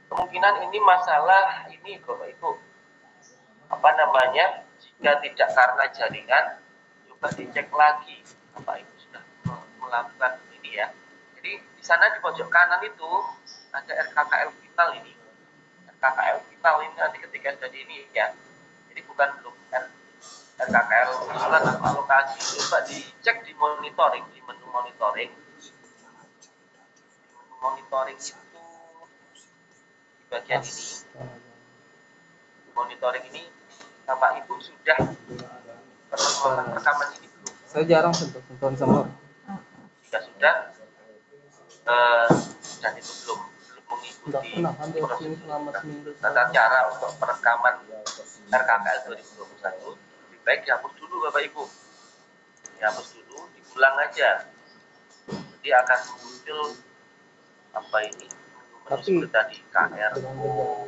kemungkinan ini masalah ini Bapak Ibu. Apa namanya? Jika tidak karena jaringan, coba dicek lagi. Bapak Ibu sudah melakukan ini ya. Jadi di sana di pojok kanan itu ada RKKL final ini. RKKL final ini nanti ketika sudah di ini ya. Jadi bukan belum RKKL usulan atau alokasi. Coba dicek di monitoring, di menu monitoring. Monitoring itu di bagian ini. Monitoring ini Bapak Ibu sudah melakukan rekaman ini belum? Saya jarang sentuh semur. Jika sudah dan itu belum mengikuti prosedur tata cara untuk perekaman RKKL 2021, lebih baik dihapus dulu Bapak Ibu. Dihapus dulu, diulang aja. Jadi akan muncul apa ini? Seperti tadi KRO,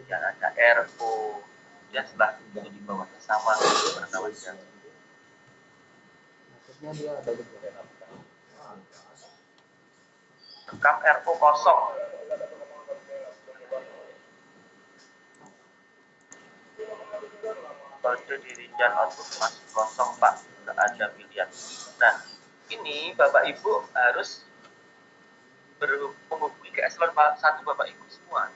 ya ada RO, dan setelah itu di bawahnya sama perekaman jam. Maksudnya dia ada beberapa. Rekam RO kosong. Kode di rincian output masih kosong Pak, tidak ada pilihan. Nah, ini Bapak Ibu harus menghubungi ke eselon 1 Bapak Ibu semua.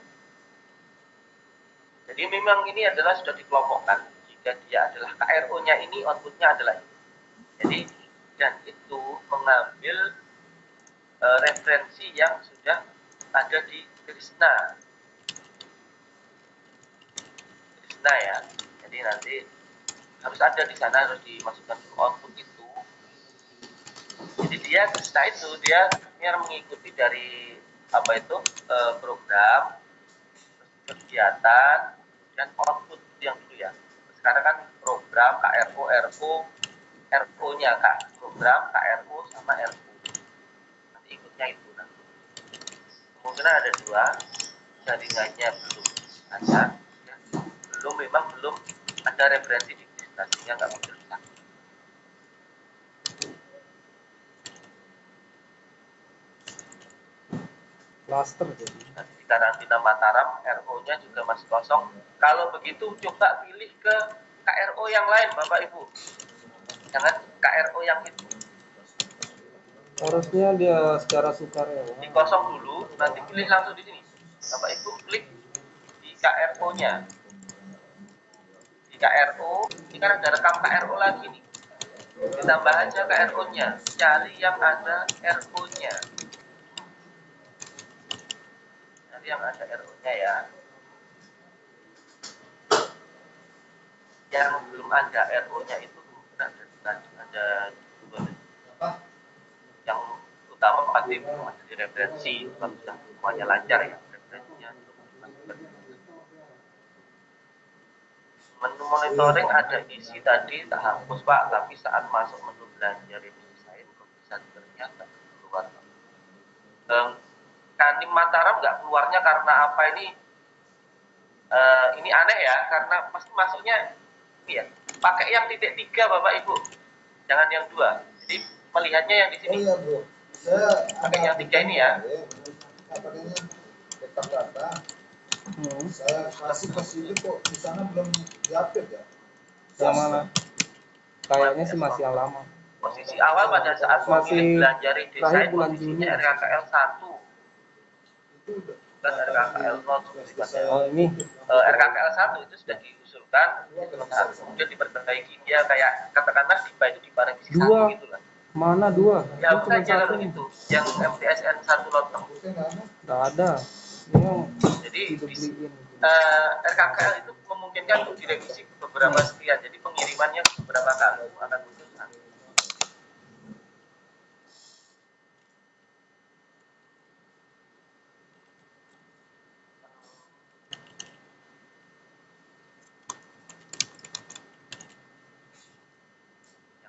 Jadi memang ini adalah sudah dikelompokkan. Jika dia adalah KRO-nya ini, outputnya adalah ini. Jadi, dan itu mengambil referensi yang sudah ada di Krishna. Krishna ya. Jadi nanti harus ada di sana, harus dimasukkan ke output itu. Jadi dia Krishna itu dia mengikuti dari apa itu program, kegiatan dan output yang dulu ya. Sekarang kan program KRO, RO-nya Kak, program KRO sama RO. Nanti ikutnya itu nanti. Kemungkinan ada dua, jaringannya belum ada, ya. Memang belum ada referensi di sehingga nggak muncul di sana. Cluster jadi. Nanti di karantina Mataram, RO-nya juga masih kosong. Kalau begitu coba pilih ke KRO yang lain Bapak Ibu. Jangan KRO yang itu. Harusnya dia secara sukarela. Di kosong dulu, nanti pilih langsung di sini. Bapak Ibu klik di KRO-nya. Di KRO, ini kan ada rekam KRO lagi nih. Ditambah aja KRO-nya. Cari yang ada RO-nya. Yang ada RO-nya ya. Yang belum ada RO-nya itu ada dua. Yang utama pasti masih di referensi, kalau sudah semuanya lancar ya referensinya. Menu monitoring ada isi tadi tak hapus Pak, tapi saat masuk menu belanja revisi saya kok bisa ternyata keluar. Kandim Mataram nggak keluarnya karena apa ini? Ini aneh ya, karena pasti masuknya ini ya, pakai yang titik 3 Bapak Ibu, jangan yang 2. Jadi melihatnya yang di sini. Oh iya Bro, saya pakai yang 3 ini ya. Apanya backup data. Saya kasih ke sini kok di sana belum diupdate ya? Yang mana? Kayaknya sih masih yang lama. Posisi awal pada saat memilih belanja redesign posisinya RKKL 1. Itu udah. Dan RKKL 0. Oh ini RKKL 1 itu sudah diusulkan, saat kemudian diperbaiki dia kayak katakanlah di parevisi 1 gitu lah. mana 2? Ya udah aja kalau gitu, yang MTSN 1 loteng. Nggak ada. Ini Jadi RKKL itu memungkinkan untuk direvisi beberapa sekian, jadi pengirimannya beberapa kali akan muncul.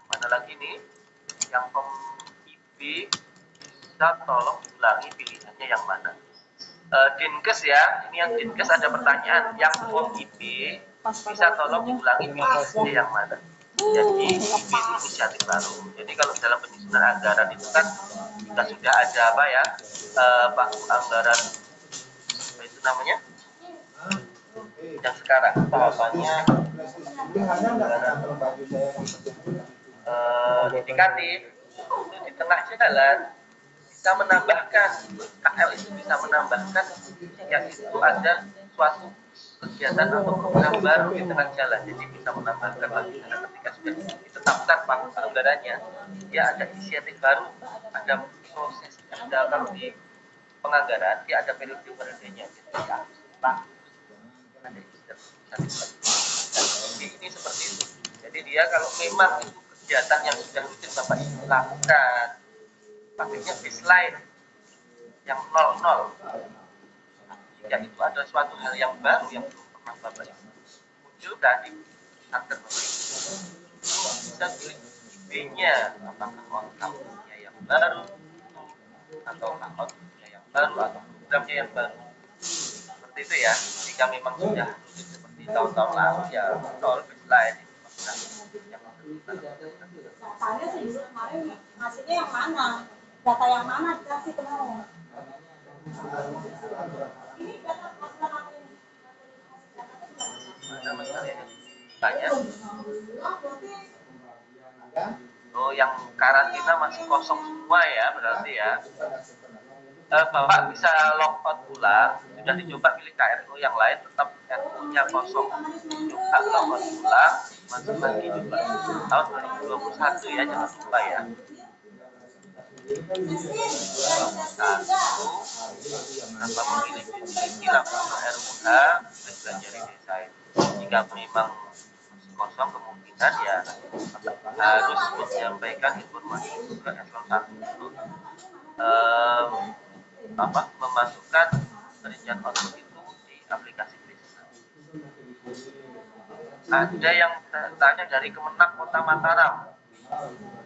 Mana lagi nih yang form IB bisa tolong ulangi pilihannya yang mana? Dinkes ya, ini yang Dinkes ada pertanyaan yang form IB bisa tolong diulangi pilihannya yang mana? Jadi IB itu inisiatif baru. Jadi kalau dalam penyusunan anggaran itu kan kita sudah ada apa ya, Pak anggaran namanya yang sekarang tahapannya indikatif itu di tengah jalan bisa menambahkan KL itu bisa menambahkan jika itu ada suatu kegiatan atau program baru di tengah jalan, jadi bisa menambahkan lagi karena ketika sudah ditetapkan anggarannya dia ada inisiatif baru, ada proses, ada kalau di penganggaran dia ada periode-periodenya, jadi harus ada inisiatif. Jadi ini seperti itu. Jadi dia kalau memang itu kegiatan yang sudah rutin Bapak Ibu lakukan, pakainya baseline yang 00. Jika itu ada suatu hal yang baru yang belum pernah Bapak Ibu munculkan di kantor Bapak Ibu, bisa pilih B-nya, apakah outcome-nya yang baru, atau output-nya yang baru, atau programnya yang baru. Seperti itu ya. Jika memang sudah rutin seperti tahun-tahun lalu ya 0 baseline itu yang datanya sih dulu kemarin hasilnya yang mana, data yang mana dikasih kemarin. Ini data masalah mana masalahnya tanya. Oh, yang karantina masih kosong semua ya berarti ya. Bapak bisa log out ulang, sudah dicoba pilih KRO yang lain tetap RO-nya kosong, coba log out ulang, masuk lagi coba tahun 2021 ya, jangan lupa ya. 2021 tanpa memilih definisi langsung ke RUH belanja di desa itu. Jika memang masih kosong kemungkinan ya harus menyampaikan informasi ke eselon 1 untuk memasukkan perincian output itu di aplikasi desa. Ada yang tanya dari Kemenak Kota Mataram,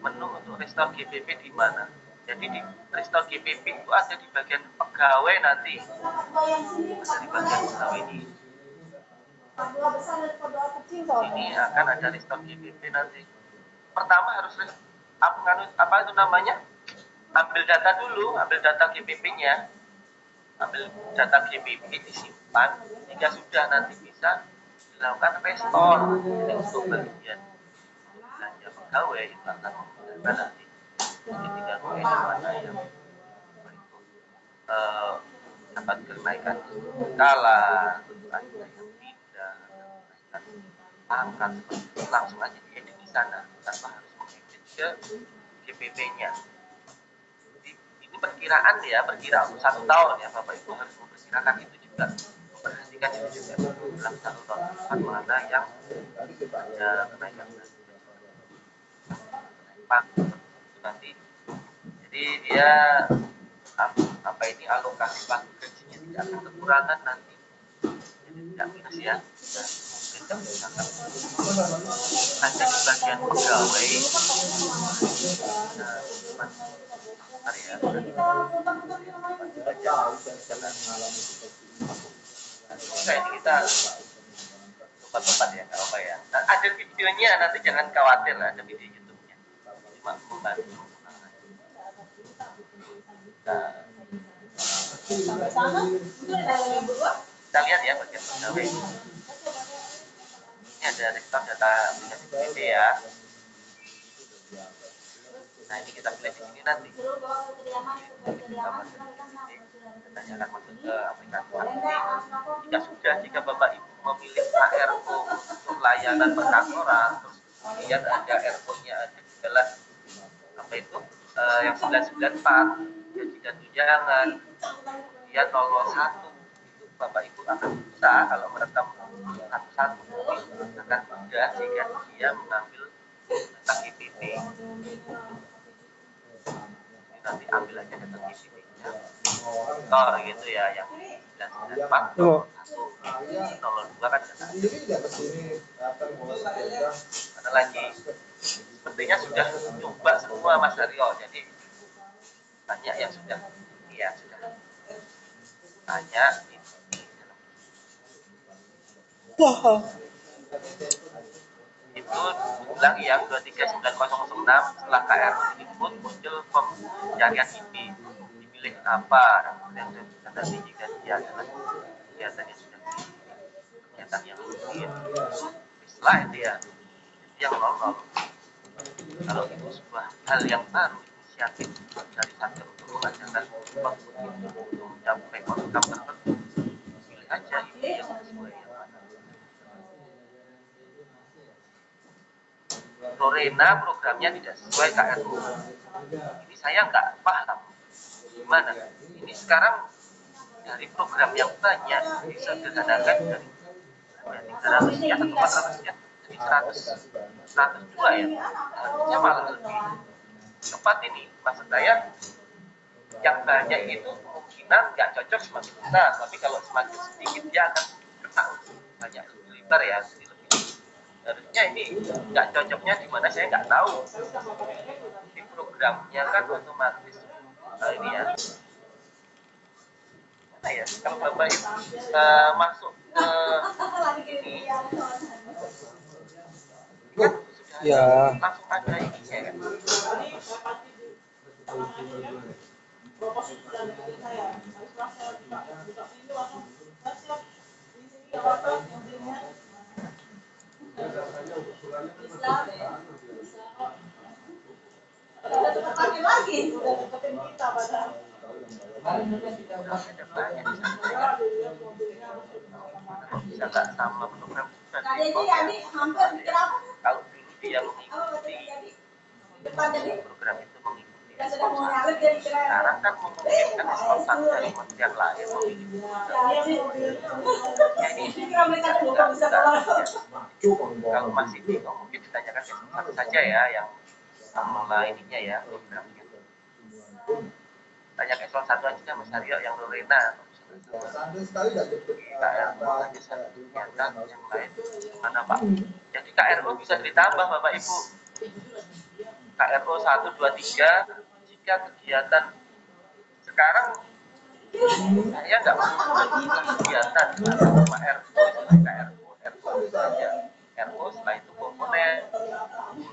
menu untuk restore GPP di mana? Jadi di restore GPP itu ada di bagian pegawai nanti, ada di bagian pegawai ini. Ini akan ada restore GPP nanti. Pertama harus apa itu namanya? Ambil data dulu, ambil data GPP-nya, ambil data GPP disimpan, hingga sudah nanti bisa dilakukan restore. Jadi untuk bagian belanja pegawai itu akan menggunakan nanti ketika ini mana yang dapat kenaikan skala, ada yang pindah, kenaikan angkat, langsung aja diedit di sana tanpa harus mengedit ke GPP-nya. Perkiraan ya, perkiraan untuk 1 tahun ya Bapak Ibu harus memperkirakan itu juga, memperhatikan itu juga dalam 1 tahun depan mana yang ada kenaikan nanti. Jadi dia apa ini alokasi pagi gajinya tidak akan kekurangan nanti, jadi tidak minus ya. Ada di bagian pegawai. Ya. Kayak kita tempat-tempat ya, nggak apa ya. Nah, ada videonya, nanti jangan khawatir, ada video YouTube-nya. Cuma membantu. Kita lihat ya bagian pegawai. Ini ada rektor data aplikasi BPD ya. Nah ini kita pilih di sini nanti. Datanya akan masuk ke aplikasi. Jika Bapak Ibu memilih ARO untuk layanan perkantoran, terus kemudian ada RO-nya ada di dalam apa itu yang 994 gaji dan tunjangan, kemudian 001 itu Bapak Ibu akan bisa kalau merekam satu-satu akan mudah sehingga dia mengambil data GPP. Nanti ambil aja data GPP-nya. Oh gitu ya, yang 994 02 kan data. Ada lagi. Sepertinya sudah coba semua Mas Aryo, jadi banyak yang sudah tanya ini. Itu ulang yang 239006 setelah KRO input muncul pencarian IP, dipilih apa, kemudian tadi jika dia adalah kegiatannya sudah kegiatan yang rutin, setelah itu ya yang normal. Kalau itu sebuah hal yang baru, inisiatif dari satu untuk mengajarkan untuk mencapai outcome tertentu, pilih aja itu yang sesuai yang mana. Lorena programnya tidak sesuai KRU. Ini saya nggak paham gimana. Ini sekarang dari program yang banyak disederhanakan dari 300 sekian atau 400 sekian jadi 102 ya. Harusnya malah lebih tepat ini. Maksud saya yang banyak itu kemungkinan nggak cocok semakin besar, tapi kalau semakin sedikit dia akan kena banyak lebih lebar ya. Harusnya ini nggak cocoknya di mana saya nggak tahu. Di programnya kan otomatis ini ya. Mana ya? Kalau Bapak Ibu masuk ke ini kan sudah Ya. langsung ada ininya kan. Udah cepat pakai lagi, udah deketin kita padahal. Bisa nggak sama program Tadi aja ya, hampir mikir apa? kalau dulu dia mengikuti Depan jadi program itu mengikuti kita sudah mau nyalip dia mikir. sekarang kan memungkinkan sponsor dari kementerian lain memiliki ya ini kalau masih bingung mungkin ditanyakan ke satu saja ya yang mengelola ininya ya programnya. Tanya ke eselon 1 aja Mas Aryo yang Lorena KRO hanya satu kegiatan yang lain mana Pak? Jadi KRO bisa ditambah Bapak Ibu. KRO 1, 2, 3 jika kegiatan sekarang saya nggak menunjukkan kegiatan sama RO KRO saja RO setelah itu komponen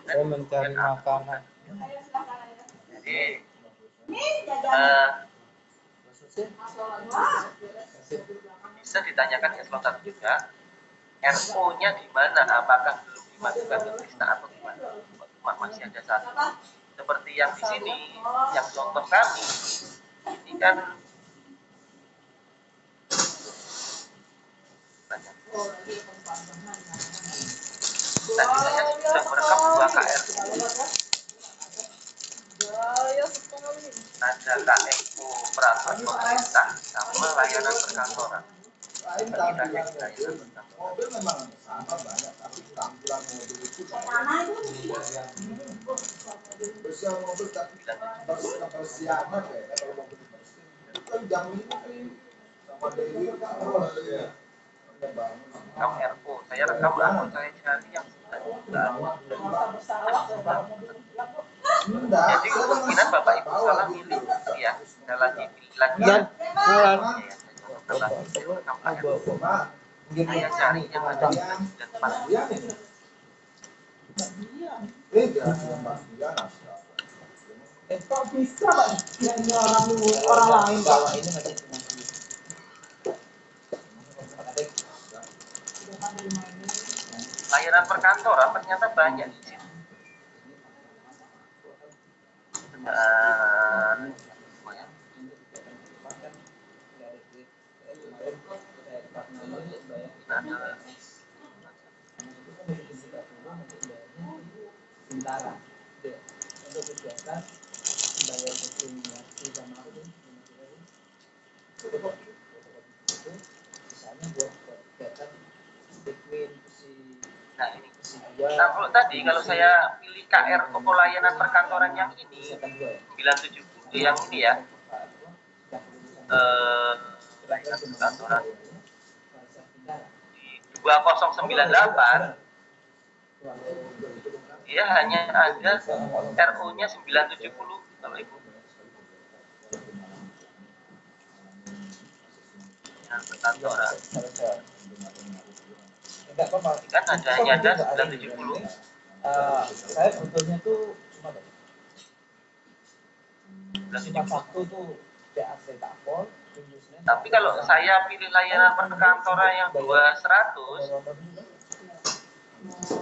Saya mencari makanan. jadi bisa ditanyakan ke eselon 1 juga RO-nya di mana, apakah belum dimasukkan ke lista atau gimana? Masih ada satu seperti yang di sini yang contoh kami ini kan banyak. Tadi saya sudah merekam 2 KRU ada KMU peraturan pemerintah sama layanan perkantoran. Mobil memang sama banyak, tapi tampilan mobil itu besar mobil tapi kebersihannya beda kalau mobil bersih. Itu kan jam ini sama Dewi kan Rekam RO, saya rekam RO, saya cari yang jadi kemungkinan Bapak Ibu salah milih ya, saya lagi pilih lagi ya. Saya cari yang ada di dan pas. Kok bisa Pak? Ini orang lain bawa ini masih Layanan perkantoran ternyata banyak di sini. Sementara untuk kegiatan bayar diskriminasi sama aku tuh misalnya buat kegiatan between Nah ini. Nah kalau tadi kalau saya pilih KR pelayanan perkantoran yang ini 970 yang ini ya pelayanan perkantoran di 2098 dia hanya ada RO-nya 970 Bapak Ibu. Yang perkantoran. enggak apa-apa. Kan hanya ada 970. Saya sebetulnya tuh cuma dari cuma satu tuh PAC Tapol Tapi kalau saya pilih layanan perkantoran yang 200,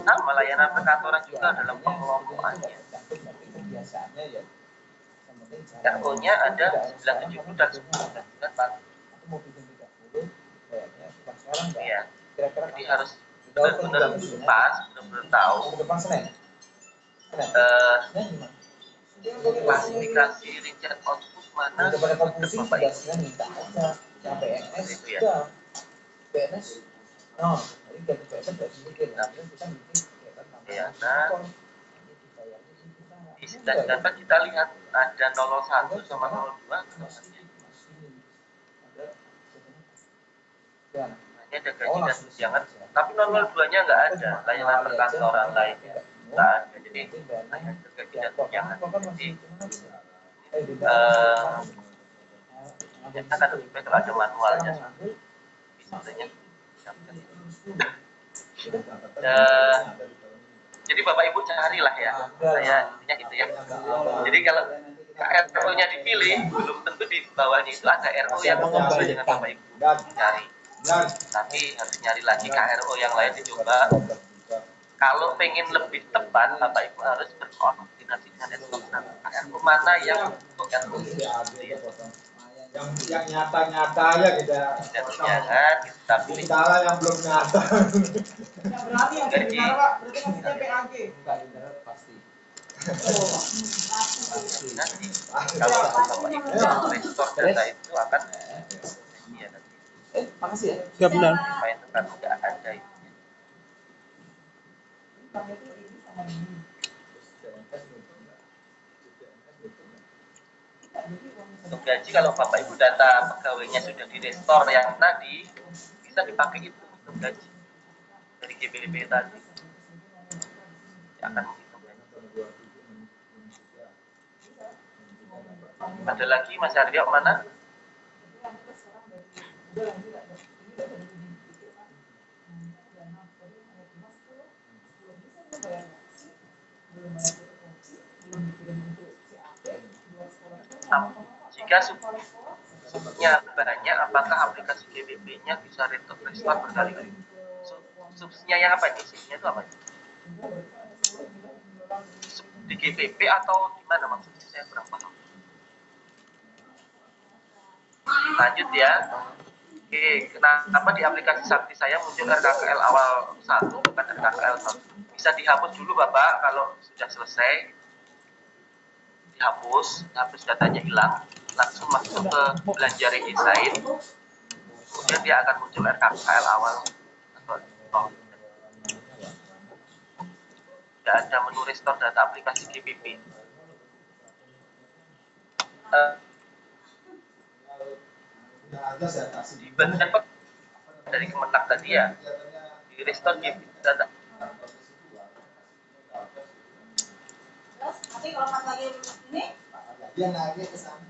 sama layanan perkantoran juga dalam pengelompokannya. Biasanya ya. RO-nya ada 970 dan 999 Pak. Aku mau bikin 30, kayaknya bukan sekarang enggak. Iya. Kira-kira Jadi harus benar-benar pas, benar-benar tahu depan Senin. Senin gimana? klasifikasi rincian output mana Daripada kamu yang pusing, Bapak sudah Ibu. Senin minta aja. Yang PNS Itu ya. sudah. PNS, no, jadi ganti PNS dari mikir. Nanti kita mikir kegiatan tambahan. Iya, nah. Ini dibayarnya ini kita. Di 998 kita lihat ada 01 sama 02 kedepannya. Dan Hanya ada gaji dan tunjangan, tapi 002-nya nggak ada, layanan perkantoran lainnya nggak ada. Jadi hanya ada gaji dan tunjangan. Jadi kita kan lebih baik kalau ada manualnya sebenarnya. Jadi Bapak Ibu carilah ya, saya intinya gitu ya. Jadi kalau RO-nya dipilih, belum tentu di bawahnya itu ada RO yang sesuai dengan Bapak Ibu cari. Tapi harus nyari lagi KRO yang lain dicoba. Kalau pengen lebih tepat, Bapak Ibu harus berkoordinasi dengan KRO mana yang untuk RO. Yang nyata-nyata ya kita. Jangan kita pilih. Salah yang belum nyata. Yang berarti yang Gaji. benar Pak, berarti maksudnya PAG. enggak benar pasti. Nanti kalau Bapak Ibu restore data itu akan ya nanti. Makasih ya. Siap benar. Main tetap tidak ada itu. Untuk gaji kalau Bapak Ibu data pegawainya sudah di restore yang tadi bisa dipakai itu untuk gaji dari GBP tadi. Ya, akan menghitung gaji. Ada lagi Mas Aryo mana? Jika subnya banyak, apakah aplikasi GBP-nya bisa restore berkali-kali? Subnya yang apa nih? Subnya itu apa? Sub di GBP atau gimana maksudnya? Saya kurang paham. Lanjut ya. Oke, kenapa di aplikasi Sakti saya muncul RKKL awal 1 bukan RKKL 1? Bisa dihapus dulu Bapak kalau sudah selesai. Dihapus datanya hilang, langsung masuk ke belanja redesign, kemudian dia akan muncul RKKL awal. Tidak ada menu restore data aplikasi GBP. Dibandingkan dari Kemenak tadi ya, di restore GBP data. Terus nanti kalau pas lagi ini Dia nagih ke sana.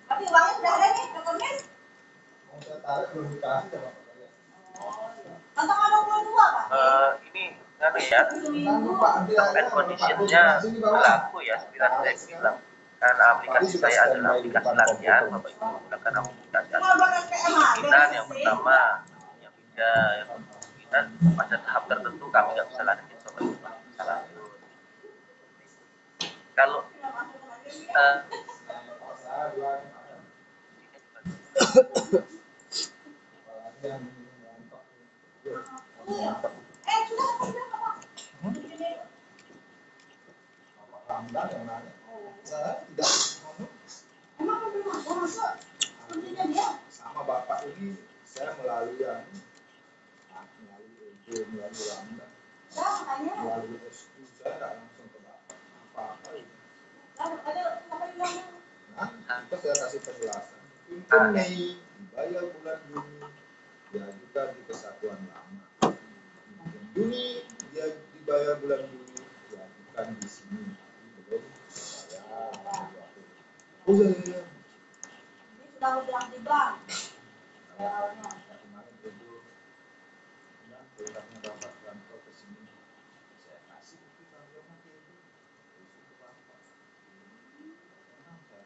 tapi uangnya sudah ada nih rekening. Mau saya tarik belum dikasih sama Pak. Tentang ada 22 Pak. Ini kan ya, term and condition-nya berlaku ya, seperti tadi saya bilang. Karena aplikasi saya adalah aplikasi latihan, Bapak Ibu menggunakan aplikasi kemungkinan yang pertama yang beda, yang kemungkinan pada tahap tertentu kami nggak bisa lanjut, Bapak Ibu bisa lanjut. Kalau Ramdan yang nanya. Saya tidak ngomong Emang belum masuk kuncinya dia. sama Bapak ini. Saya melalui yang melalui EJ, melalui Ramdan, Dah makanya. melalui SQ. Saya tidak langsung ke Bapak. Apa-apa itu. Dah makanya apa bilang Nah, itu saya kasih penjelasan. Untuk Mei dibayar bulan Juni, diajukan di kesatuan lama. Bulan Juni dia dibayar bulan Juni, diajukan di sini. Belum dibayar. Oh iya. ini sudah lu bilang di bank. Awalnya. Kemarin itu bilang perintahnya Bapak transfer ke sini. Saya kasih itu tanggung jawab itu. Itu Bapak. Tenang, saya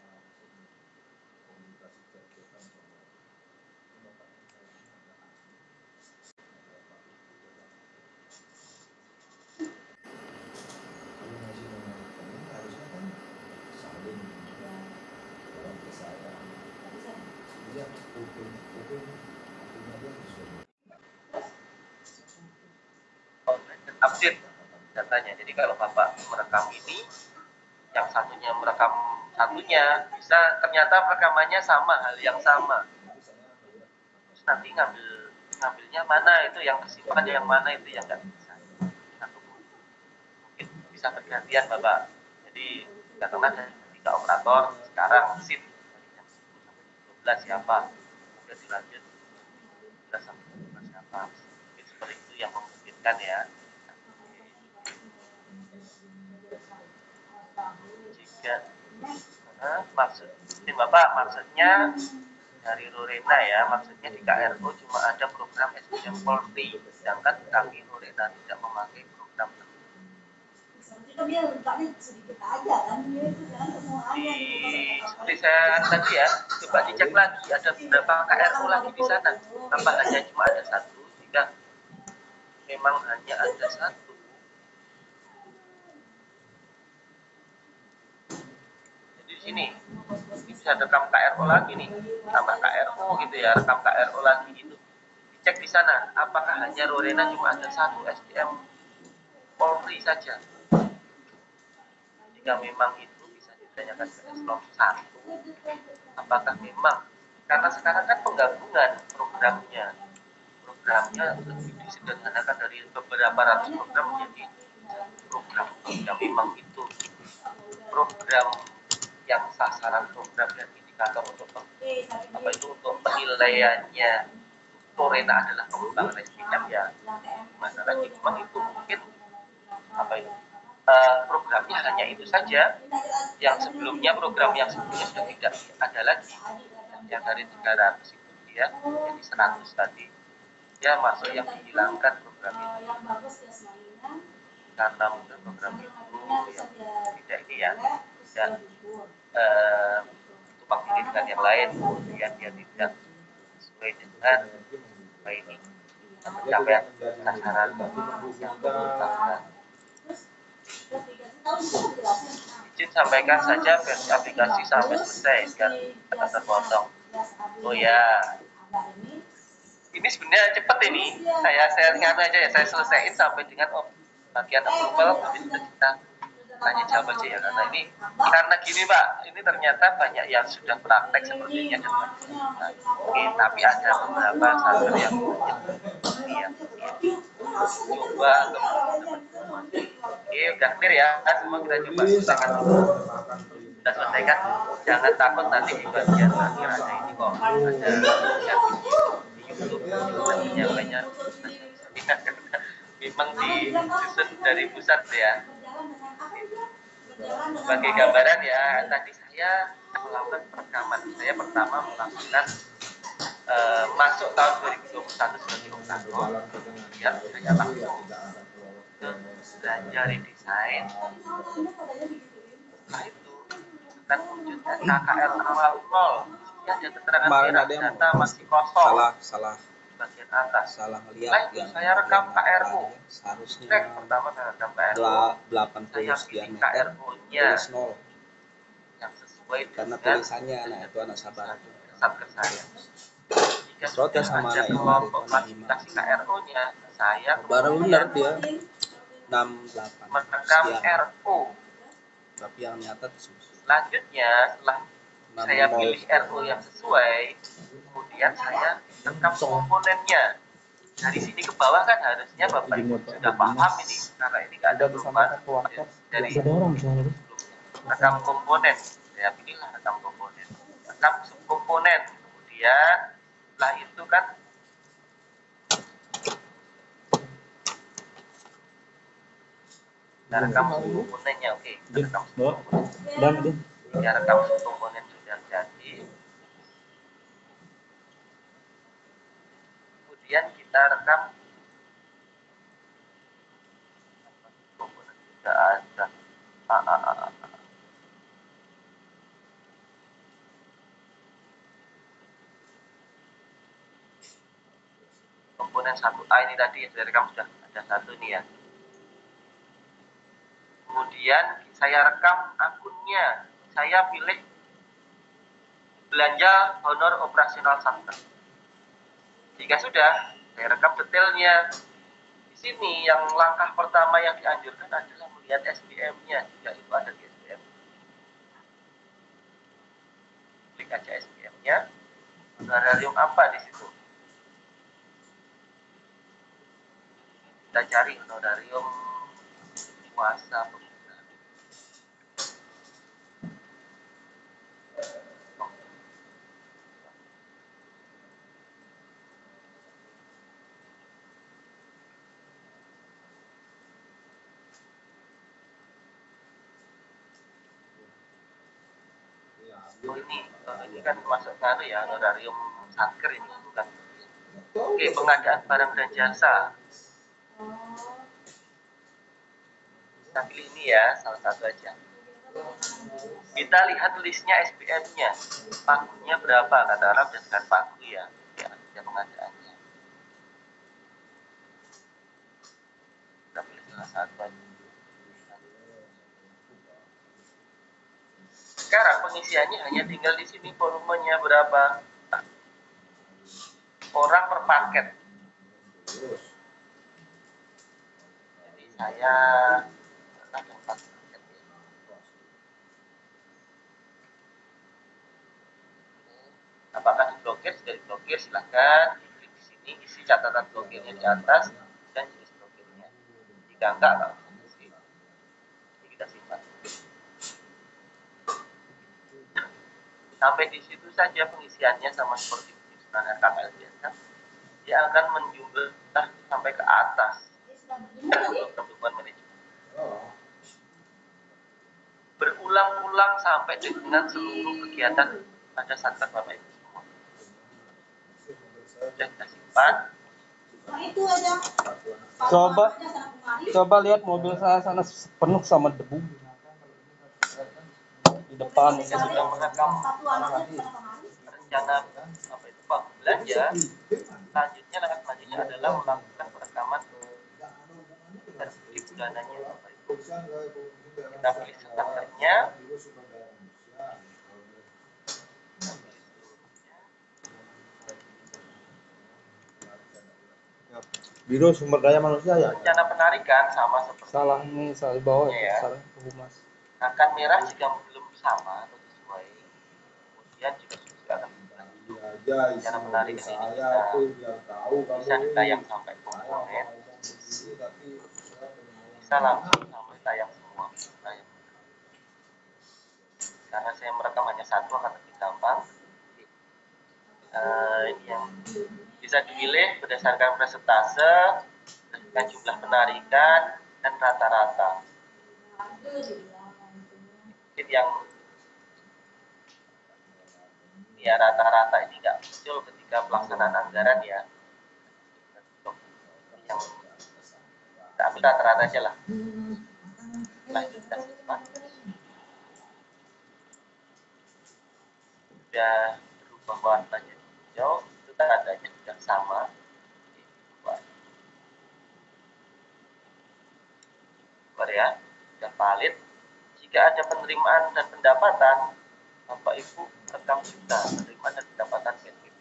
update datanya. Jadi kalau Bapak merekam ini, yang satunya merekam satunya, bisa ternyata rekamannya sama, hal yang sama. Terus nanti ngambilnya mana itu yang tersimpan, yang mana itu yang nggak bisa. Satu mungkin bisa bergantian Bapak. Jadi katakanlah ada 3 operator, sekarang shift dari jam 10 sampai jam 12 siapa, kemudian dilanjut 12 sampai jam 12 siapa. Mungkin seperti itu yang memungkinkan ya. Maksudnya Bapak, maksudnya dari Rurena ya, maksudnya di KRO cuma ada program SDM Polri, sedangkan kami Rurena tidak memakai program tersebut. Dia lengkapnya sedikit aja kan, dia itu jangan semuanya. Seperti saya tadi ya, coba dicek lagi ada beberapa KRO lagi di sana, apa hanya cuma ada satu, jika memang hanya ada satu. Ini bisa rekam KRO lagi nih, tambah KRO gitu ya, rekam KRO lagi itu, dicek di sana apakah hanya Rurena cuma ada satu SDM Polri saja. Jika memang itu bisa ditanyakan ke eselon 1, apakah memang, karena sekarang kan penggabungan programnya lebih disederhanakan dari beberapa ratus program menjadi program yang memang itu program yang sasaran program dan indikator untuk apa itu untuk penilaiannya Rurena adalah pengembangan SDM ya, masalah memang itu mungkin apa itu programnya hanya itu saja, yang sebelumnya program yang sebelumnya sudah tidak ada lagi, yang dari 300 itu dia jadi 100 tadi dia masuk yang dihilangkan program itu karena mungkin program itu yang tidak ini ya, dan tumpang tindih dengan yang lain, kemudian dia tidak sesuai dengan ini pencapaian sasaran yang ditetapkan. Izin sampaikan saja versi aplikasi sampai selesai biar tidak terpotong. Oh ya, ini sebenarnya cepat ini, saya sharing aja ya, saya selesaiin sampai dengan bagian approval, tapi sudah kita tanya jawab aja ya, karena ini karena gini Pak, ini ternyata banyak yang sudah praktek sepertinya dan oke, tapi ada beberapa satu yang coba oke, udah clear ya, semua kita coba selesaikan dulu, kita selesaikan, jangan takut nanti di bagian akhir ada ini kok, ada yang di YouTube juga banyak memang disusun dari pusat ya. Sebagai gambaran ya, tadi saya melakukan perekaman. Saya pertama melakukan masuk tahun 2021 sebagai operator, kemudian saya langsung ke belajar desain. Setelah itu akan muncul KKR awal 0. Ini ada keterangan data masih kosong. Salah bagian atas. Salah lihat yang saya rekam KRO. Seharusnya pertama saya rekam KRO. 80 saya sekian pilih meter. KRO-nya Tulis 0. yang sesuai Karena dengan tulisannya anak itu anak sabar itu. Satker saya. Jika Protes sudah sama ada anak kelompok itu klasifikasi KRO-nya, saya baru benar dia 68 merekam sekian. RO. Tapi yang nyata Selanjutnya setelah saya pilih RO yang sesuai, kemudian saya rekam komponennya. Dari sini ke bawah kan harusnya Bapak Ibu sudah paham ini, karena ini nggak ada perubahan dari rekam komponen. Saya pilihlah rekam komponen, rekam subkomponen. Kemudian setelah itu kan kita rekam subkomponennya, oke. Kita rekam subkomponen. Jika rekam subkomponen sudah jadi, kemudian kita rekam komponen sudah ada. Komponen 1A ini tadi yang saya rekam sudah ada satu nih ya. Kemudian saya rekam akunnya, saya pilih belanja honor operasional satker. Jika sudah, saya rekap detailnya. Di sini yang langkah pertama yang dianjurkan adalah melihat SPM-nya. Jika itu ada di SPM, klik aja SPM-nya. Honorarium apa di situ? Kita cari honorarium puasa pemuda. Oh ini kan masuk ke ya, honorarium satker ini bukan. Oke, pengadaan barang dan jasa. Kita pilih ini ya, salah satu aja. Kita lihat listnya SPM-nya. Pagunya berapa? Kata Arab berdasarkan pagu ya. Ya, ada pengadaannya. Kita pilih salah satu aja. Sekarang pengisiannya hanya tinggal di sini, volumenya berapa? Orang per paket. Jadi saya ada 4 paket. Apakah diblokir? Sudah diblokir, silahkan klik di sini, isi catatan blokirnya di atas dan jenis blokirnya. Jika enggak, langsung isi. Ini kita simpan. Sampai di situ saja pengisiannya, sama seperti penyusunan HTML biasa. Dia akan menjumlah sampai ke atas untuk pertumbuhan manajemen. Berulang-ulang sampai dengan seluruh kegiatan pada satker Bapak Ibu semua. Sudah kita simpan. Nah, itu aja. Coba lihat mobil saya sana penuh sama debu di depan. Saya sudah merekam rencana apa itu Pak belanja. Selanjutnya langkah selanjutnya adalah melakukan perekaman sertifikat bulanannya Bapak Ibu. Kita pilih satkernya. Biro Sumber Daya Manusia ya. Rencana penarikan sama seperti Salah ini saya bawa ya. salah ke humas. Akan merah jika belum sama atau sesuai. Kemudian jika sudah akan rencana penarikan ini bisa ditayang sampai komponen. Bisa langsung sampai tayang semua. Karena saya merekam hanya satu akan lebih gampang. Ini yang bisa dipilih berdasarkan persentase, berdasarkan jumlah penarikan dan rata-rata. Mungkin yang ya rata-rata ini nggak muncul ketika pelaksanaan anggaran ya. Yang kita ambil rata-rata aja lah. Lanjut kita simpan. Sudah berubah warnanya hijau, itu tandanya sudah sama. Keluar ya, sudah valid. Jika ada penerimaan dan pendapatan, Bapak Ibu rekam juga penerimaan dan pendapatan PNBP.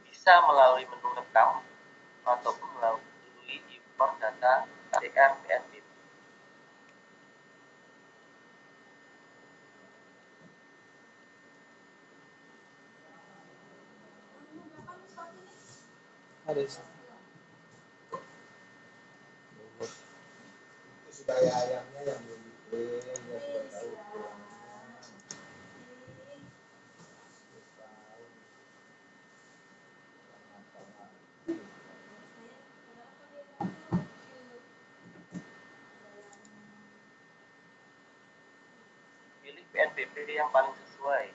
Bisa melalui menu rekam ataupun melalui import data KDR PNBP. Ada. Itu sudah ayamnya yang belum dia sudah tahu. Pilih PNBP yang paling sesuai.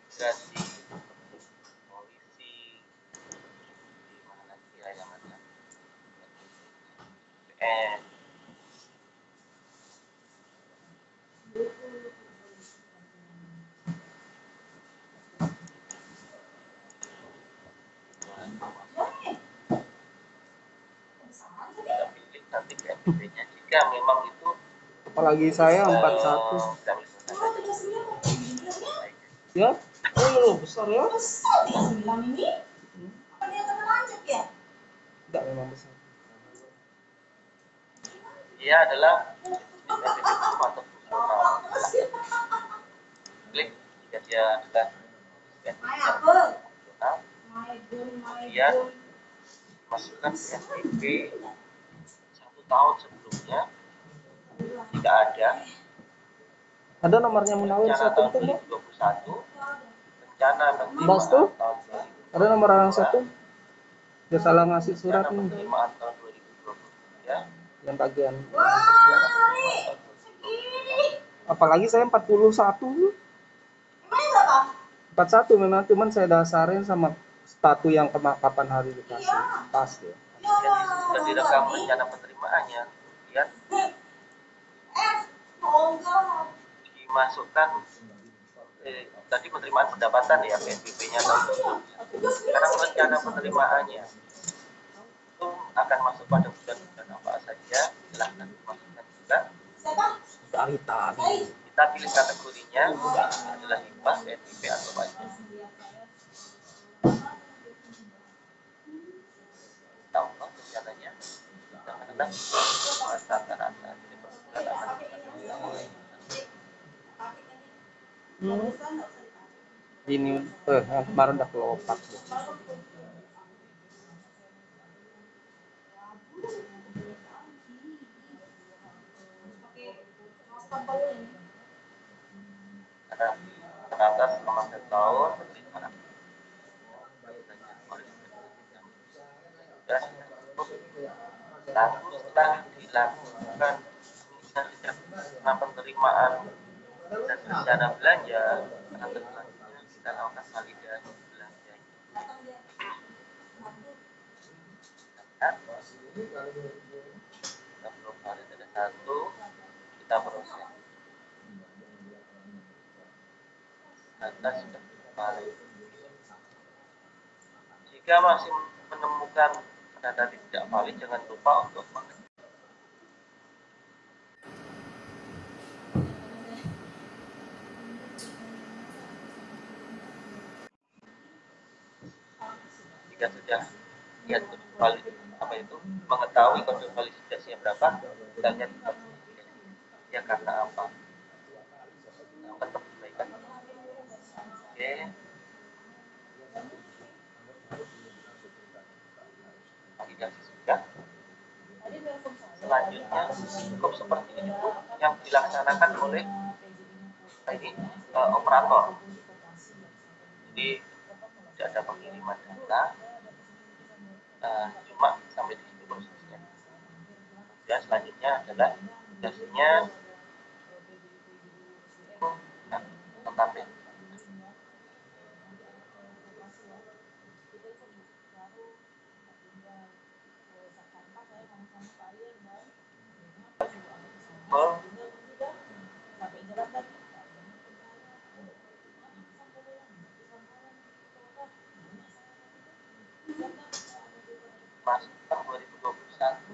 Imigrasi, polisi, di mana lagi ya yang ada? PN. Kita pilih nanti PNBP-nya. Jika memang itu Apalagi saya 41. kita pilih saja. Ya, oh besar ya. Besar dia 9 ini. Apa dia kena lanjut ya? Tidak, memang besar. Dia adalah PPP atau fungsional. Klik jika dia sudah Main apa? fungsional, Main kemudian masukkan ke SPP 1 tahun sebelumnya jika ada. Ada nomornya Munawir Rencana satu tahun tuh, Mbak? 2021, rencana Bas tuh? penerimaan tahun 2022, Ada nomor orang satu. Dia salah ngasih surat rencana nih, penerimaan tahun 2023, yang bagian. Wah, segini. Apalagi saya 41 tuh. Emangnya berapa? 41 memang, cuman saya dasarin sama statu yang kapan hari dikasih. Iya. Pas ya. Ya, sudah direkam rencana penerimaannya, kemudian enggak. dimasukkan tadi penerimaan pendapatan ya PNBP-nya tahun 2021. Sekarang rencana penerimaannya itu akan masuk pada bulan-bulan apa saja, silahkan dimasukkan juga. Siapa? Dari tadi. Kita pilih kategorinya adalah hibah, PNBP atau pajak. Tahu kan rencananya? Katakanlah rata-rata jadi per bulan akan Ini yang kemarin udah kelopak. rata selama 1 tahun penerimaan. Lalu setelah dilakukan penerimaan dan rencana belanja, tahap selanjutnya kita lakukan validasi belanja. Kita belum valid ada 1, kita proses. Data sudah valid. Jika masih menemukan data tidak valid, jangan lupa untuk mengecek. Jika sudah lihat valid apa itu mengetahui kode validasinya berapa, kita lihat ya karena apa tetap perbaikan. Oke, validasi sudah. Selanjutnya cukup seperti ini yang dilaksanakan oleh ini operator. Jadi tidak ada pengiriman data, cuma sampai di situ prosesnya. Dan selanjutnya adalah validasinya tetap ya. Masuk tahun 2021.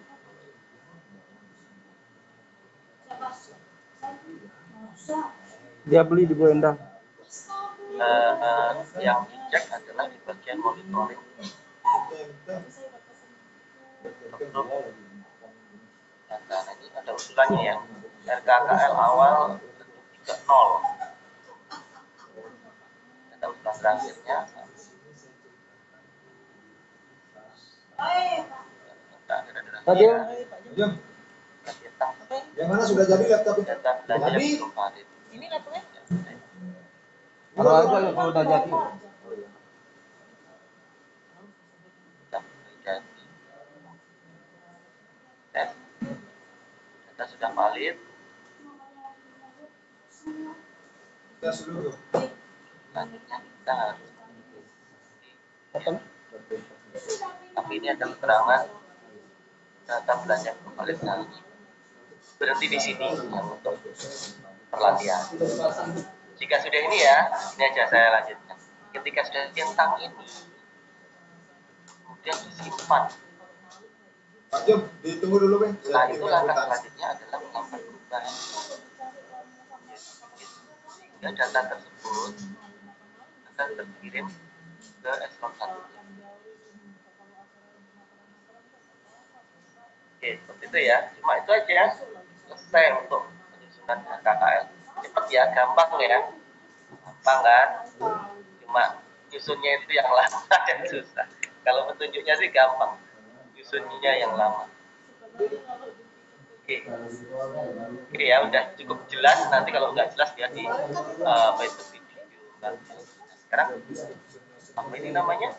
Dia beli di Bu Endang. Yang dicek adalah di bagian monitoring. Nah, ini ada usulannya ya. RKKL awal 30. Ada usulan terakhirnya. Tadi Jom. Yang mana sudah jadi laptopnya? Data belanja Jadi. belum valid. Ini laptopnya? kalau aja yang udah jadi. Sudah terjadi. Tes. Data sudah valid. Tes dulu. Selanjutnya kita harus tapi ini ada keterangan data belanja belum valid. Nah, berhenti di sini yang untuk perlatihan. Jika sudah ini ya, ini aja saya lanjutkan. Ketika sudah centang ini, kemudian disimpan. Pak Jom, ditunggu dulu, Bang. Nah, itu langkah selanjutnya adalah melakukan perubahan. Sehingga data tersebut sudah terkirim ke eselon 1. Oke, seperti itu ya. Cuma itu aja. Selesai untuk penyusunan KKL. Cepat ya, gampang ya. Gampang kan? Cuma nyusunnya itu yang lama dan susah. Kalau petunjuknya sih gampang. Nyusunnya yang lama. Oke. Oke ya, udah cukup jelas. Nanti kalau nggak jelas ya di itu video. Sekarang apa ini namanya?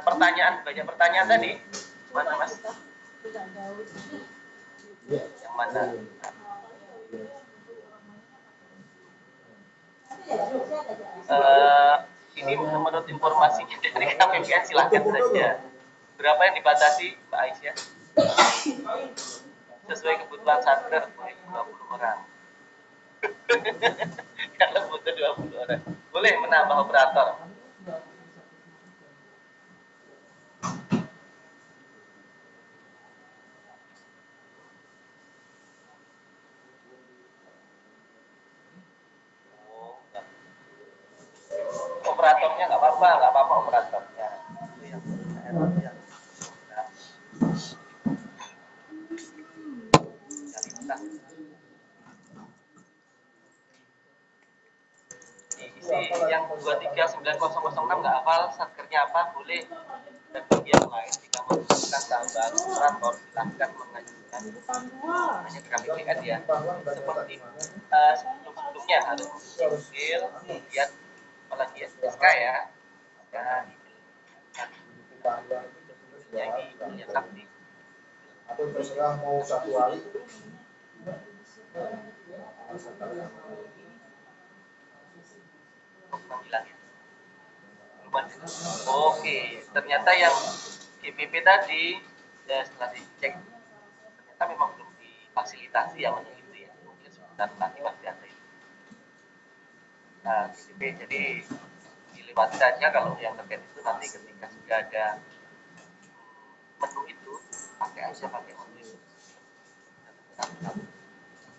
Pertanyaan, banyak pertanyaan tadi. Mana Mas? Yang mana? Ini menurut informasinya dari KPPN silakan saja. Berapa yang dibatasi Mbak Aisyah? Sesuai kebutuhan satker 20 orang. Kalau butuh 20 orang, boleh menambah operator. Operatornya nggak apa-apa operatornya. Isi yang 239006 nggak hafal satkernya apa, boleh bagi yang lain jika membutuhkan tambahan operator silahkan mengajukan hanya ke KPPN ya, seperti sebelumnya harus email, kemudian apalagi ya SK ya, dan yang sakti atau terserah mau 1 hari. panggilannya. Oke, ternyata yang GPP tadi ya setelah dicek ternyata memang belum difasilitasi yang itu ya, mungkin sebentar lagi pasti ada itu. Nah, GPP jadi dilewati saja kalau yang terkait itu nanti ketika sudah ada menu itu pakai menu itu.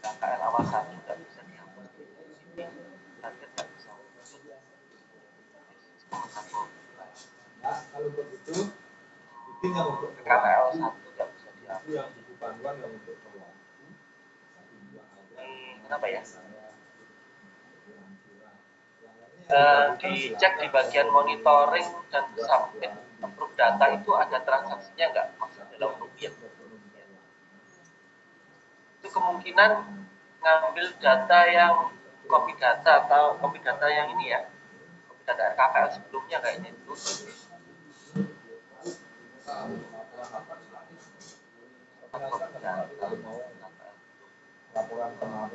KKL awal 1 nggak bisa dihapus di sini, target nggak bisa. Nah, kalau begitu bikin yang untuk KKL 1 nggak bisa dihapus. yang buku panduan yang untuk perlaku. Kenapa ya? Dicek di bagian monitoring dan submit approve data itu ada transaksinya nggak maksud dalam rupiah. Itu kemungkinan ngambil data yang copy data atau copy data yang ini ya, copy data KKL sebelumnya kayaknya itu.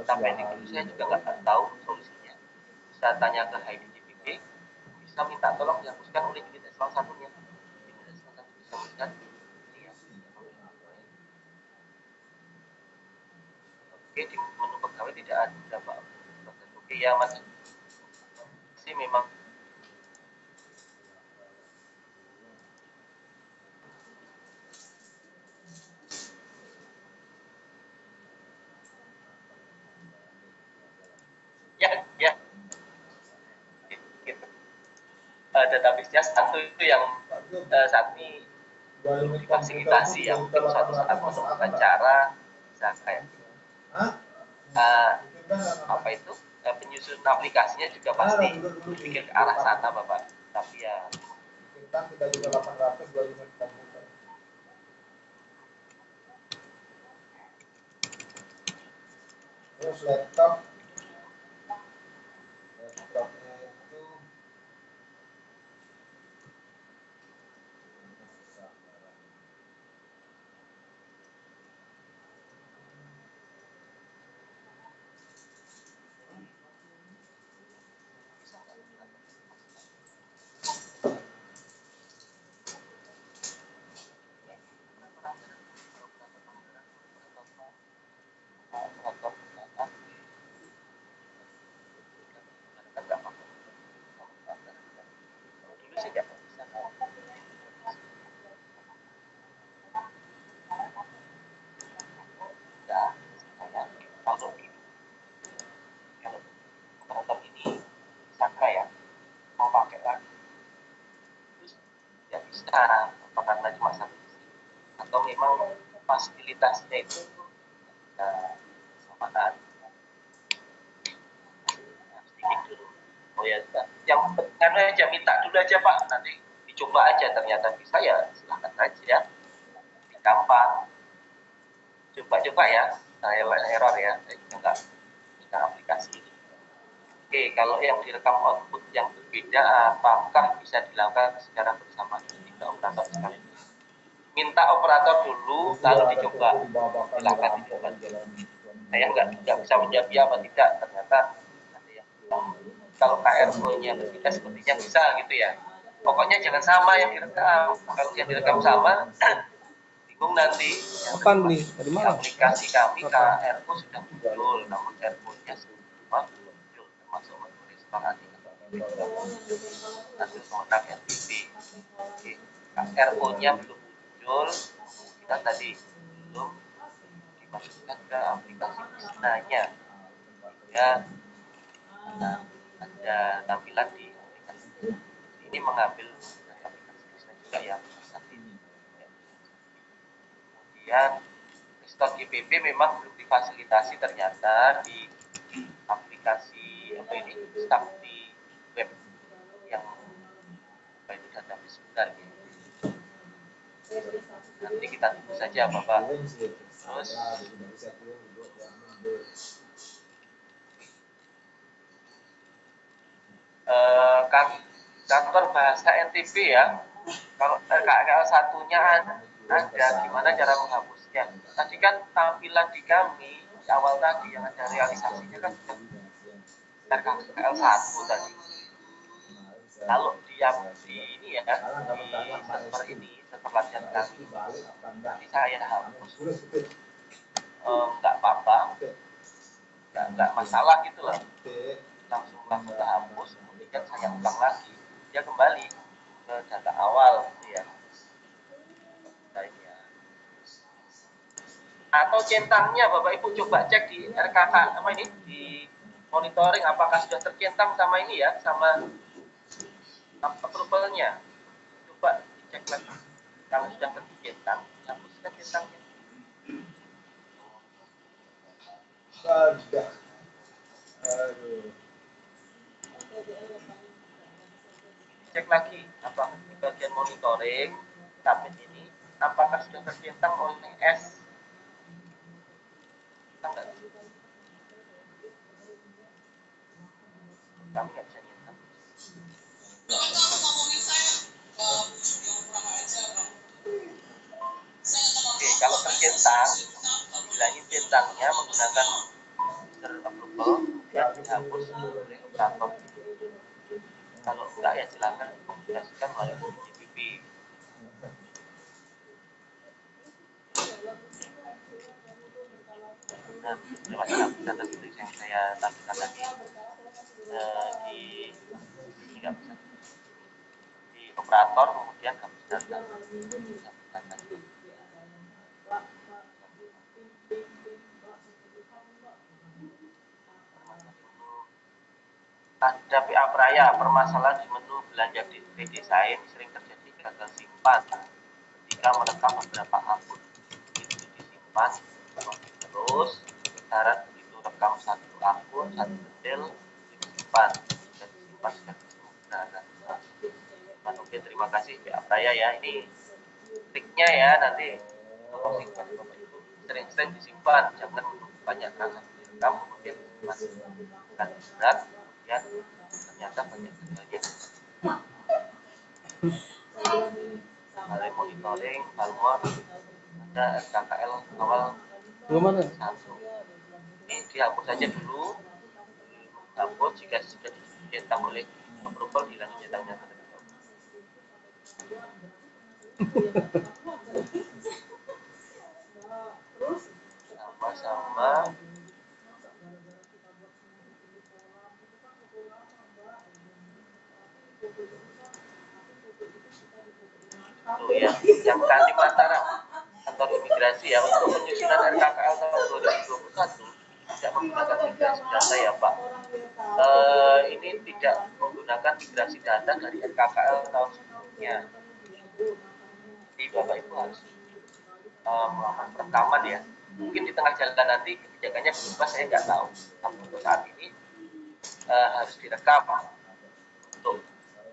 Sampai ini dulu saya juga nggak tahu solusinya. Bisa tanya ke HIDJPP, bisa minta tolong dihapuskan oleh unit eselon 1-nya. Unit eselon 1 bisa hapuskan. Oke, di menu pegawai tidak ada Pak. Oke ya Mas. Sih memang ya gitu. Database-nya satu itu yang saat ini belum difasilitasi ya, mungkin suatu saat menemukan cara bisa kayak apa itu penyusun aplikasinya juga pasti bikin ke arah sana Bapak, tapi ya kita juga 800 2 unit komputer. Terus laptopnya itu aplikasinya itu kesamaan. Sedikit dulu. Oh ya, yang karena aja minta dulu aja Pak, nanti dicoba aja, ternyata bisa ya silahkan saja. Gampang. Coba-coba ya, saya error ya, saya juga nggak aplikasi ini. Oke, kalau yang direkam output yang berbeda, apakah bisa dilakukan secara bersamaan tiga operator sekaligus? Minta operator dulu, lalu dicoba. Silakan dicoba. Saya nggak bisa menjawab ya apa tidak. Ternyata ada yang bilang, kalau KRO-nya berbeda sepertinya bisa gitu ya. Pokoknya jangan sama yang direkam. Kalau yang direkam sama, bingung nanti. Kapan beli? Dari mana? Aplikasi kami KRO sudah muncul, namun RO-nya semua belum muncul, termasuk menulis hasil kemenang NTB. RO-nya belum muncul, kita tadi belum dimasukkan ke aplikasi Krisnanya, sehingga ada tampilan di aplikasi ini mengambil dari aplikasi Krisna juga yang saat ini. Kemudian Store GPP memang belum difasilitasi ternyata di aplikasi apa ini staff di web yang apa itu database sebentar ya. Nanti kita tunggu saja Bapak. Terus kantor bahasa NTB ya. Kalau KL satunya ada, gimana cara menghapusnya? Tadi kan tampilan di kami di awal tadi yang ada realisasinya kan sudah RKL 1 tadi. Kalau di ini ya di server latihan kami, nanti saya hapus, nggak apa-apa, nggak masalah gitu loh, langsung hapus, kemudian saya ulang lagi, dia kembali ke data awal gitu ya. Atau centangnya Bapak Ibu coba cek di RKK apa ini di monitoring apakah sudah tercentang sama ini ya, sama approval-nya. Coba dicek lagi. Kalau sudah tercentang, hapuskan centangnya. Cek lagi apakah di bagian monitoring tablet ini apakah sudah tercentang oleh S. Kami nggak bisa nyetak. Oke, kalau tercentang, bilangin centangnya menggunakan user approval, kemudian dihapus oleh operator. Kalau enggak ya silakan dikomunikasikan melalui GPP. Nah, lewat data seperti yang saya tampilkan tadi di nggak bisa di operator, kemudian hapus data. Ada PA Praya, permasalahan di menu belanja di desain sering terjadi gagal simpan ketika merekam beberapa akun. Itu disimpan terus, syarat begitu rekam satu akun, satu detail disimpan dan disimpan sekaligus menggunakan. Oke, terima kasih PA Praya ya. Ini triknya ya, nanti kalau simpan Bapak Ibu sering-sering disimpan, jangan banyak transaksi direkam kemudian disimpan berat. Ya, ternyata banyak gagalnya. Mulai monitoring, Palmor, ada RKKL awal 1. Ini dihapus saja dulu. Hapus jika sudah dicetak oleh approval, hilang cetaknya terlebih dahulu. Sama-sama. Itu ya, yang Kandi Mataram, kantor imigrasi ya, untuk penyusunan RKKL tahun 2021 tidak menggunakan migrasi data ya Pak. Ini tidak menggunakan migrasi data dari RKKL tahun sebelumnya. Jadi Bapak Ibu harus melakukan perekaman ya. Mungkin di tengah jalan nanti kebijakannya berubah, saya nggak tahu. Tapi untuk saat ini harus direkam untuk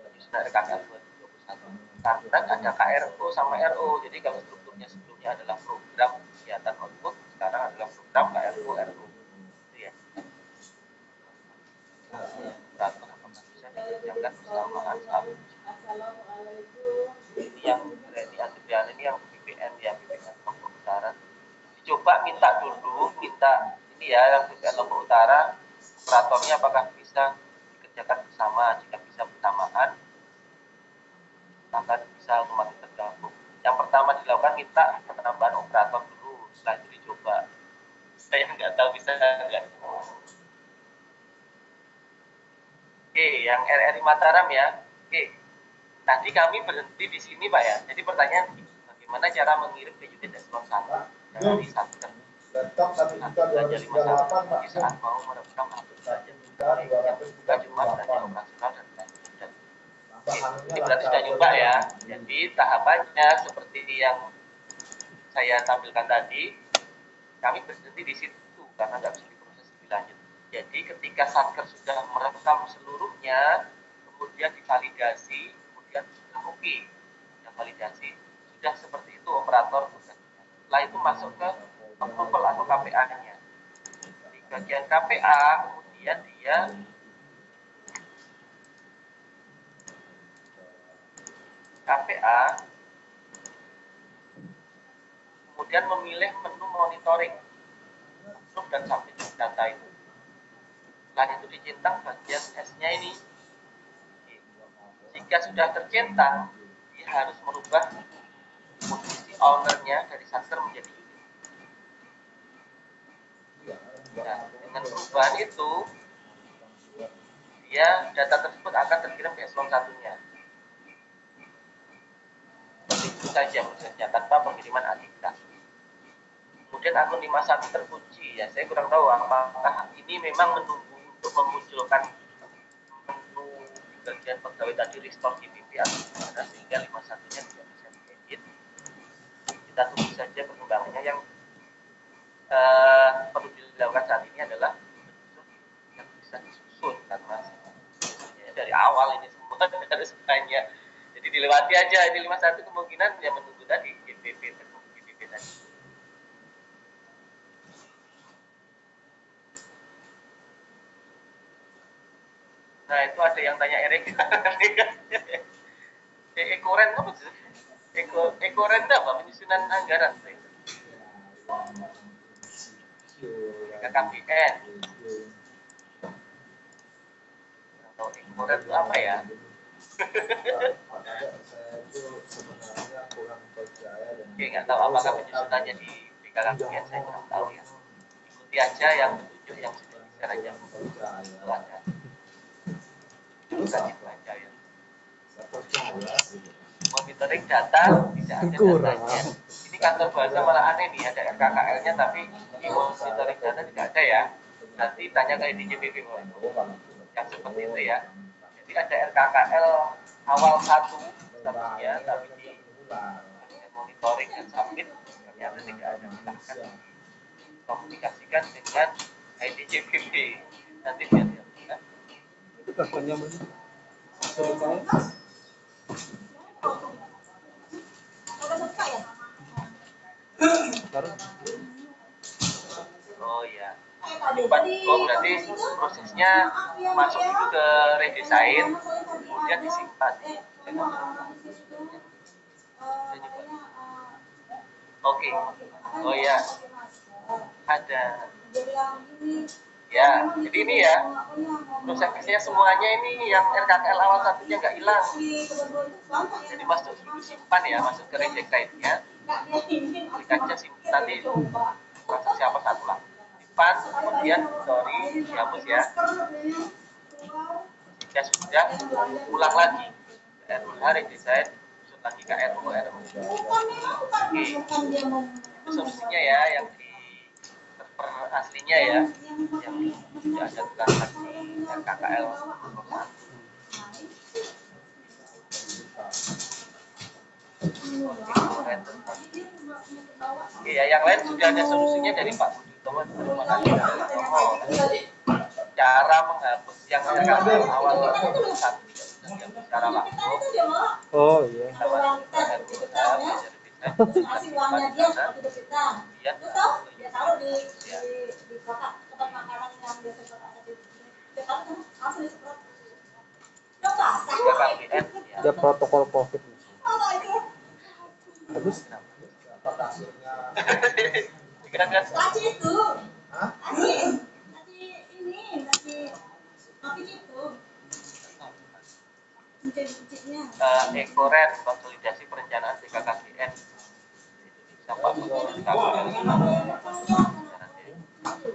penyusunan RKKL 2021. Karena ada KRO sama RO. Jadi kalau strukturnya sebelumnya adalah program kegiatan output, sekarang adalah program KRO RO. Itu ya. Peraturan apakah bisa dikerjakan bersamaan saat ini yang di Adrian ini yang BPN ya, BPN Lombok Utara. Dicoba minta dulu, minta ini ya yang BPN Lombok Utara operatornya apakah bisa dikerjakan bersama. Jika bisa bersamaan maka bisa otomatis tergabung. Yang pertama dilakukan minta penambahan operator dulu, setelah itu dicoba. Saya nggak tahu bisa nggak. Oke, yang RRI Mataram ya. Oke, tadi kami berhenti di sini Pak ya. Jadi pertanyaan, bagaimana cara mengirim ke unit eselon 1 dari Satker? Laptop 1.298 Di saat mau merekam upload saja. Yang juga cuma belanja operasional dan lain-lain. Ini berarti sudah nyoba ya. Jadi tahapannya seperti yang saya tampilkan tadi, kami berhenti di situ karena nggak bisa diproses lebih lanjut. Jadi ketika Satker sudah merekam seluruhnya, kemudian divalidasi, kemudian sudah oke, sudah validasi, sudah seperti itu operator bekerja. Setelah itu masuk ke approval atau KPA-nya. Di bagian KPA, kemudian dia KPA kemudian memilih menu monitoring, approve dan submit data itu. Setelah itu dicentang bagian S-nya ini. Jika sudah tercentang, dia harus merubah posisi ownernya dari Satker menjadi unit. Nah, dengan perubahan itu, dia data tersebut akan terkirim ke eselon 1-nya. Itu saja prosesnya tanpa pengiriman ATK. Kemudian akun 51 terkunci ya. Saya kurang tahu apakah ini memang menunggu untuk memunculkan menu di bagian pegawai tadi restore GPP atau gimana sehingga 51-nya tidak bisa diedit. Kita tunggu saja perkembangannya. Yang perlu dilakukan saat ini adalah yang bisa disusun karena dari awal ini semua harus banyak. Jadi dilewati aja ini 51 kemungkinan ya menunggu tadi GPP tadi. Nah itu ada yang tanya Erik. Ekoren apa sih? Ekoren apa? Penyusunan anggaran. KKPN. Atau ekoren itu apa ya? Oke, nggak tahu apakah penyusunannya di KKPN, saya kurang tahu ya. Ikuti aja yang petunjuk yang sudah di-share aja. Itu ada. Bisa dibaca ya. Monitoring data tidak ada datanya. Ini kantor bahasa malah aneh nih, ada RKKL-nya tapi di monitoring data tidak ada ya. Nanti tanya ke IDJPP yang seperti itu ya. Jadi ada RKKL awal 1 statusnya, tapi di monitoring dan submit ternyata tidak ada. Silahkan komunikasikan dengan IDJPP. Nanti lihat ya. Itu katanya ceritanya oh ya. Oh berarti prosesnya masuk dulu ke redesign, kemudian disimpan. Oke. Oh ya. Ada. Ya, jadi ini ya prosesnya semuanya ini yang RKKL awal satunya nggak hilang. Jadi masuk dulu simpan ya, masuk ke reject site-nya. Klik aja simpan nanti transaksi apa satu lah. Simpan, kemudian dihapus ya. Jika sudah ulang lagi RUH redesign, masuk lagi ke RUH. Oke, itu solusinya ya yang di server aslinya ya, yang tidak ada transaksi RKKL 01. Iya, yang lain sudah ada solusinya dari Pak Budi Utomo. Terima kasih dari Pak Tomo. Cara menghapus yang saya katakan awal itu satu tidak bisa dihapus secara langsung. Oh iya. Kita masuk ke belajar desain, Kasih uangnya dia waktu itu kita. kemudian Lu tahu dia taruh di kotak makanan yang biasa kotak tadi. Dia taruh kan langsung disemprot. Coba sah. jika KPN ya Dia protokol COVID. Apa itu? Habis Apa kasirnya? kan Laci itu. Hah? Laci ini, laci kopi itu. Cincin-cincinnya. Ekoren konsolidasi perencanaan BKKBN Indonesia Pak Budi KPN.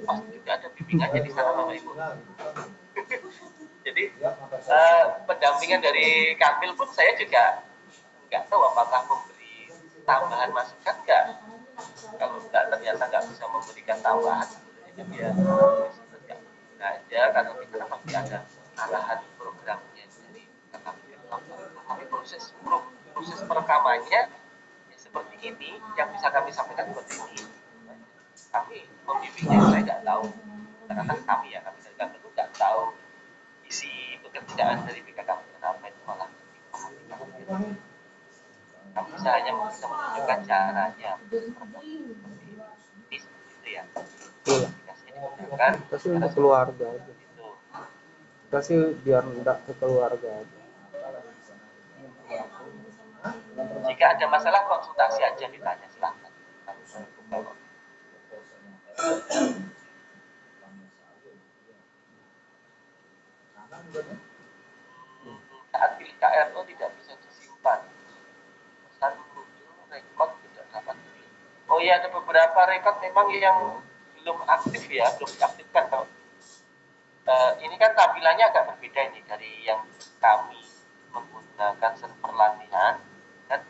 Pasti juga ada bimbingannya di sana Bapak Ibu. Jadi pendampingan dari Kamil pun saya juga nggak tahu apakah memberi tambahan masukan nggak. Kalau nggak ternyata nggak bisa memberikan tambahan, sebenarnya dia nggak aja karena kita pasti ada arahan programnya dari KKBN. Tapi proses perekamannya ya seperti ini, yang bisa kami sampaikan seperti ini. Kami membimbingnya saya nggak tahu, karena kami dari kami itu nggak tahu isi pekerjaan dari BKKBN apa itu malah diperhatikan. Kami bisa hanya bisa menunjukkan caranya seperti itu ya. iya. Aplikasinya digunakan. Kasih untuk keluarga aja. Itu. Kasih biar enggak ke keluarga aja. Jika ada masalah konsultasi aja ditanya silahkan. Saat pilih KRO tidak bisa disimpan. Pesan muncul rekod tidak dapat dipilih. Oh iya, ada beberapa rekod memang yang belum aktif ya, belum diaktifkan. Kalau ini kan tampilannya agak berbeda ini dari yang kami menggunakan server latihan dan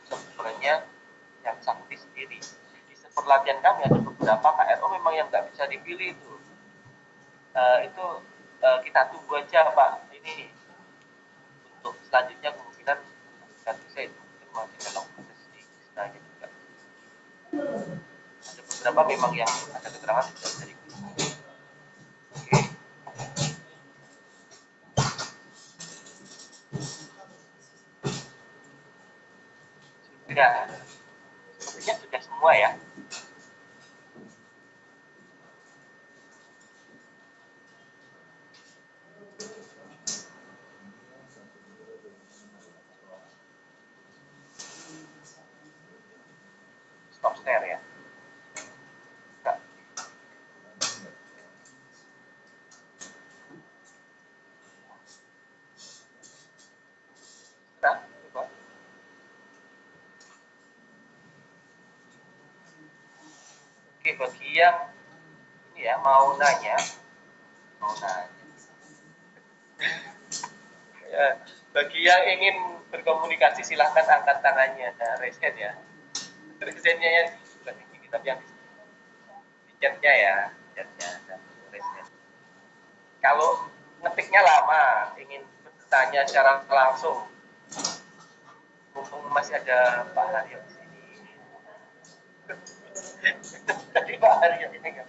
servernya yang sakti sendiri. Di server latihan kami ada beberapa KRO memang yang nggak bisa dipilih itu. Kita tunggu aja Pak. Ini untuk selanjutnya kemungkinan kan bisa itu mungkin masih dalam proses di istilahnya juga. Ada beberapa memang yang ada keterangan tidak bisa dipilih. Oke. Sudah. Sepertinya sudah semua ya. Stop share ya. Enggak. Sudah, coba. Oke, bagi yang ini ya mau nanya. Ya, bagi yang ingin berkomunikasi silahkan angkat tangannya. Nah, resen ya. Resennya yang bukan di sini tapi yang di chatnya ya, chatnya dan resen. Kalau ngetiknya lama, ingin bertanya secara langsung, mumpung masih ada Pak Haryo di sini. Jadi Pak Haryo ini kan.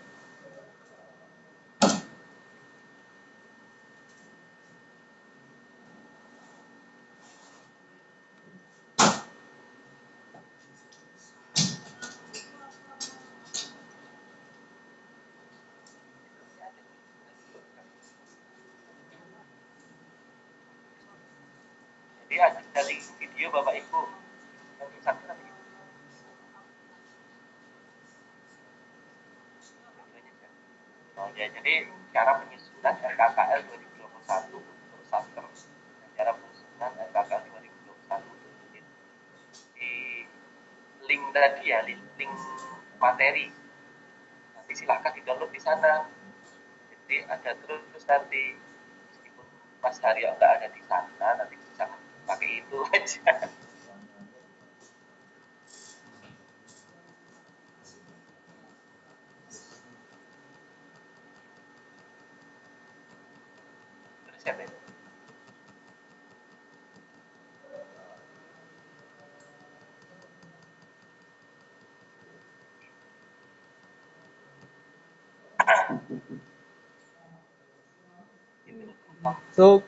Jadi ada link video Bapak Ibu yang satu nanti. Oh ya, jadi cara penyusunan RKKL 2021 untuk Satker dan cara penyusunan RKKL 2021 di link tadi ya, link materi. Nanti silahkan di-download di sana. Jadi ada terus nanti meskipun Mas Haryo nggak ada di sana, nanti bisa pakai itu aja. Terus ya, Ben? So,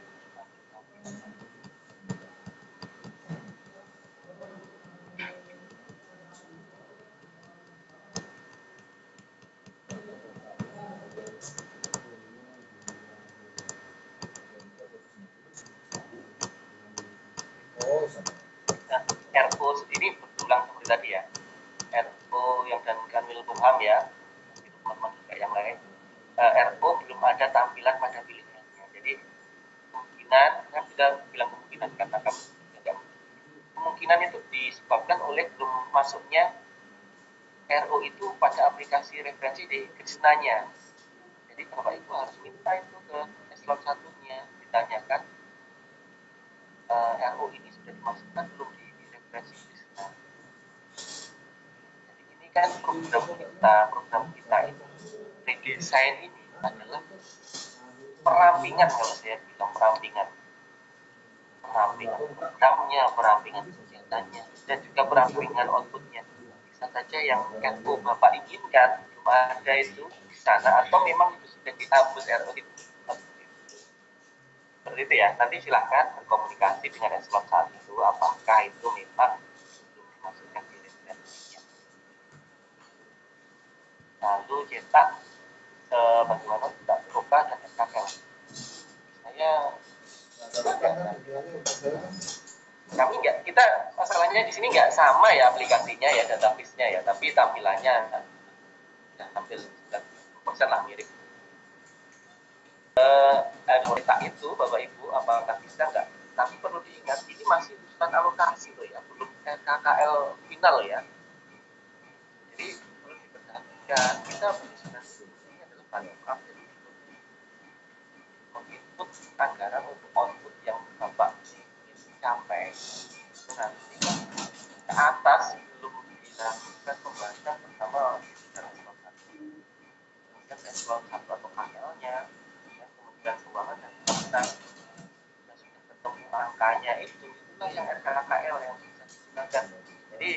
Oh, sama. Nah, RO ini berulang seperti tadi ya. RO yang dan Kanwilkumham ya, itu teman-teman juga yang lain. RO belum ada tampilan pada pilihannya. Jadi kemungkinan, saya bisa bilang kemungkinan karena kemungkinan itu disebabkan oleh belum masuknya RO itu pada aplikasi referensi di Krisnanya. Jadi Bapak Ibu harus minta itu ke eselon 1-nya, ditanyakan RO ini sudah dimasukkan belum di referensi Krisna. Jadi ini kan program kita ini redesign ini adalah perampingan, kalau saya bilang perampingan programnya, perampingan kegiatannya, dan juga perampingan outputnya. Bisa saja yang RO Bapak inginkan belum ada itu di sana, atau memang itu sudah dihapus RO itu. Seperti itu ya. Nanti silahkan berkomunikasi dengan eselon 1 apakah itu memang belum dimasukkan di referensinya. Lalu cetak bagaimana cetak POK dan SKKL. Saya kami nggak, kita masalahnya di sini nggak sama ya aplikasinya ya, database-nya ya, tapi tampilannya ya hampir 90% lah mirip. Cetak itu Bapak Ibu apakah bisa nggak? Tapi perlu diingat ini masih urusan alokasi loh ya, belum KKL final ya. Jadi perlu diperhatikan, kita menyusun ini adalah paling update input anggaran untuk output yang Bapak ingin capai itu nanti ke atas belum dilakukan pembahasan bersama dengan eselon 1. Kemudian eselon 1 atau KL-nya, kemudian keuangan dan kita sudah ketemu angkanya itulah yang RKKL yang bisa digunakan. Jadi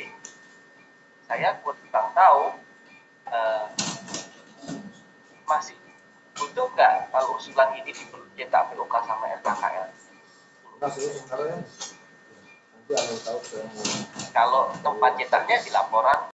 saya kurang tahu masih butuh nggak kalau usulan ini dicetak POK sama RKKL? Sebenarnya nanti ada yang tahu saya mau. Kalau tempat cetaknya di laporan